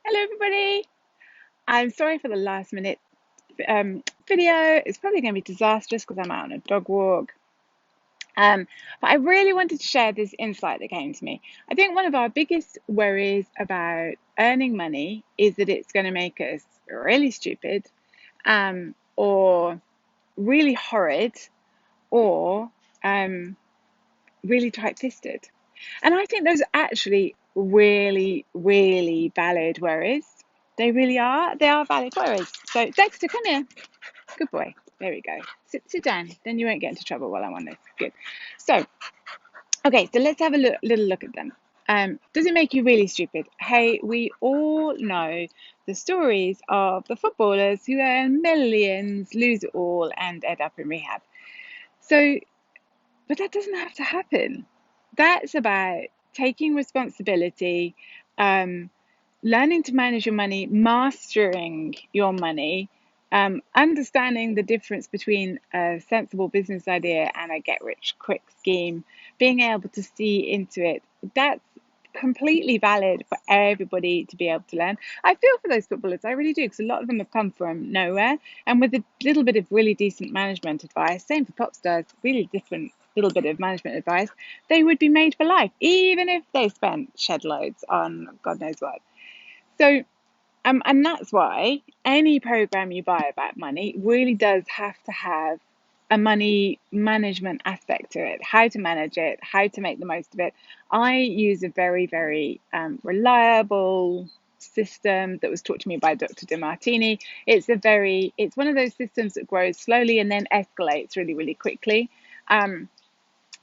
Hello, everybody. I'm sorry for the last minute video. It's probably going to be disastrous because I'm out on a dog walk. But I really wanted to share this insight that came to me. I think one of our biggest worries about earning money is that it's going to make us really stupid, or really horrid, or um, really tight-fisted. And I think those are actually really, really valid worries. They really are. They are valid worries. So, Dexter, come here. Good boy. There we go. Sit down. Then you won't get into trouble while I'm on this. Good. So, okay. So let's have a little look at them. Does it make you really stupid? Hey, we all know the stories of the footballers who earn millions, lose it all, and end up in rehab. So, but that doesn't have to happen. That's about taking responsibility, um, learning to manage your money, mastering your money, understanding the difference between a sensible business idea and a get rich quick scheme, being able to see into it. That's completely valid for everybody to be able to learn. I feel for those footballers, I really do, because a lot of them have come from nowhere, and with a little bit of really decent management advice, same for pop stars, really different little bit of management advice, they would be made for life, even if they spent shed loads on God knows what. So, and that's why any program you buy about money really does have to have a money management aspect to it, how to manage it, how to make the most of it. I use a very, very reliable system that was taught to me by Dr. DeMartini. It's one of those systems that grows slowly and then escalates really, really quickly.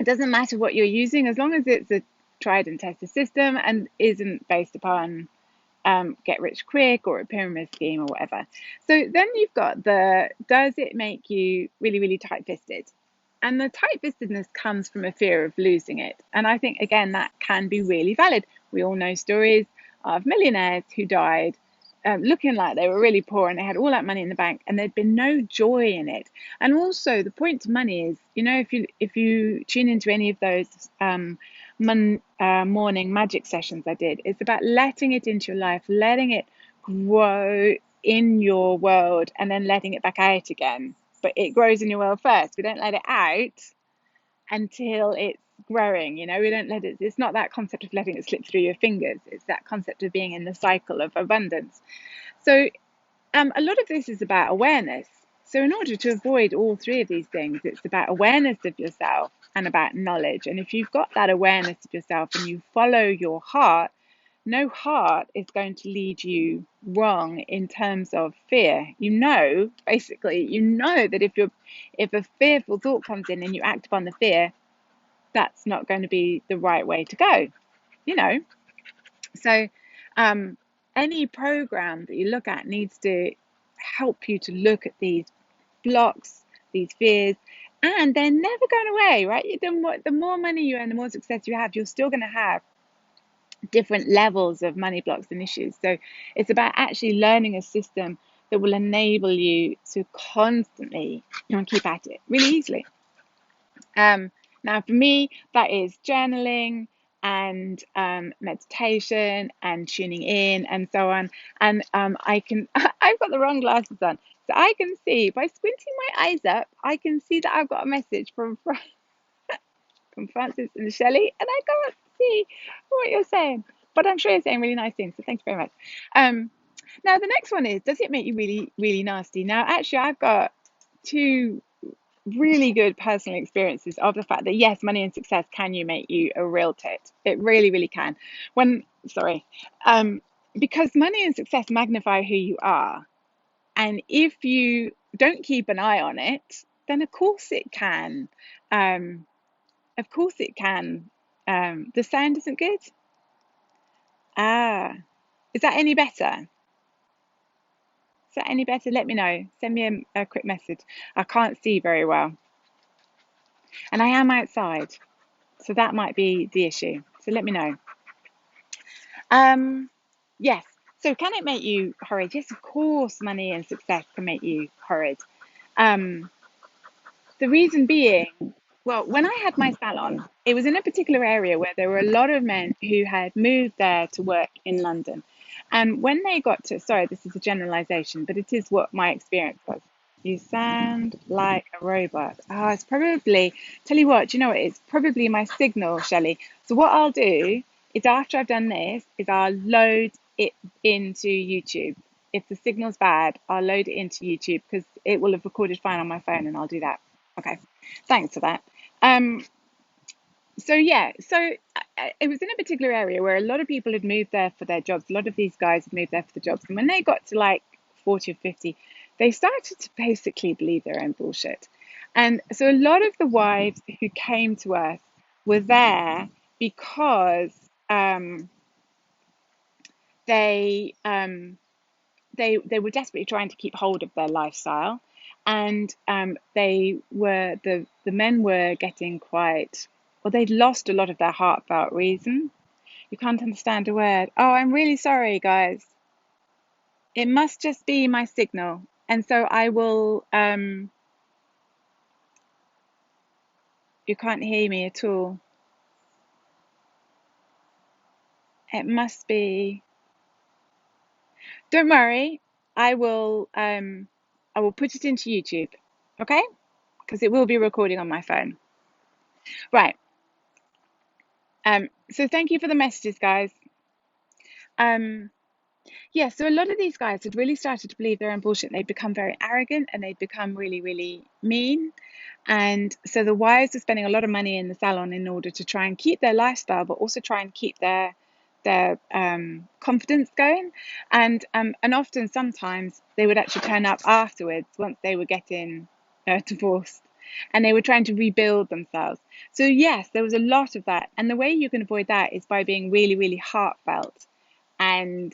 It doesn't matter what you're using as long as it's a tried and tested system and isn't based upon get rich quick or a pyramid scheme or whatever. So then you've got does it make you really, really tight fisted? And the tight fistedness comes from a fear of losing it. And I think, again, that can be really valid. We all know stories of millionaires who died looking like they were really poor and they had all that money in the bank and there'd been no joy in it. And also, the point to money is, if you tune into any of those morning magic sessions I did, it's about letting it into your life, letting it grow in your world, and then letting it back out again. But it grows in your world first. We don't let it out until it's growing. We don't let it, it's not that concept of letting it slip through your fingers. It's that concept of being in the cycle of abundance. So a lot of this is about awareness. So, in order to avoid all three of these things, it's about awareness of yourself and about knowledge. And if you've got that awareness of yourself and you follow your heart, no heart is going to lead you wrong in terms of fear. Basically, that if a fearful thought comes in and you act upon the fear, that's not going to be the right way to go. You know, so, um, any program that you look at needs to help you to look at these blocks, these fears, and they're never going away, right? The more money you earn, the more success you have, you're still going to have different levels of money blocks and issues. So, it's about actually learning a system that will enable you to constantly keep at it really easily. Now, for me, that is journaling and meditation and tuning in and so on. And I can, I've got the wrong glasses on. So I can see by squinting my eyes up, I can see that I've got a message from Francis and Shelley, and I can't see what you're saying. But I'm sure you're saying really nice things. So thank you very much. Um, Now, the next one is, does it make you really, really nasty? Now, actually, I've got two really good personal experiences of the fact that yes, money and success can make you a real tit. It really, really can. When sorry, because money and success magnify who you are, and if you don't keep an eye on it, then of course it can. Um, of course it can. The sound isn't good. Ah, is that any better? Is that any better? Let me know. Send me a quick message. I can't see very well, and I am outside. So that might be the issue. So let me know. Um, yes. So can it make you horrid? Yes, of course, money and success can make you horrid. Um, the reason being, Well, when I had my salon, it was in a particular area where there were a lot of men who had moved there to work in London. And when they got to, sorry, this is a generalization, but it is what my experience was. You sound like a robot. Oh, it's probably, tell you what, do you know what? It's probably my signal, Shelley. So what I'll do is after I've done this, is I'll load it into YouTube. If the signal's bad, I'll load it into YouTube because it will have recorded fine on my phone and I'll do that. Okay, thanks for that. Um, so yeah, so it was in a particular area where a lot of people had moved there for their jobs. A lot of these guys had moved there for the jobs, and when they got to like 40 or 50, they started to basically believe their own bullshit. And so a lot of the wives who came to us were there because um, they they were desperately trying to keep hold of their lifestyle, and the men were getting quite, well, they'd lost a lot of their heartfelt reason. You can't understand a word. Oh, I'm really sorry, guys. It must just be my signal, and so I will. You can't hear me at all. It must be. Don't worry. I will. I will put it into YouTube. Okay, because it will be recording on my phone. Right. So thank you for the messages, guys. Um, yeah, so a lot of these guys had really started to believe their own bullshit. They'd become very arrogant and they'd become really, really mean. And so the wives were spending a lot of money in the salon in order to try and keep their lifestyle, but also try and keep their confidence going. And often sometimes they would actually turn up afterwards once they were getting divorced, and they were trying to rebuild themselves. So yes, there was a lot of that. And the way you can avoid that is by being really, really heartfelt and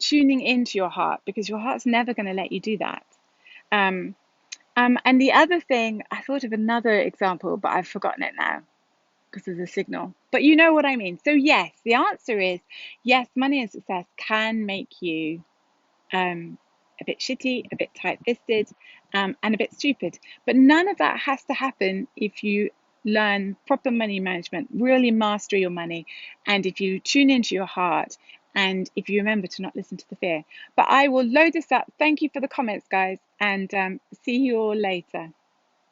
tuning into your heart, because your heart's never going to let you do that. Um, and the other thing, I thought of another example, but I've forgotten it now because of the signal. But you know what I mean. So yes, the answer is yes, money and success can make you a bit shitty, a bit tight-fisted, and a bit stupid. But none of that has to happen if you learn proper money management, really master your money, and if you tune into your heart, and if you remember to not listen to the fear. But I will load this up. Thank you for the comments, guys, and see you all later.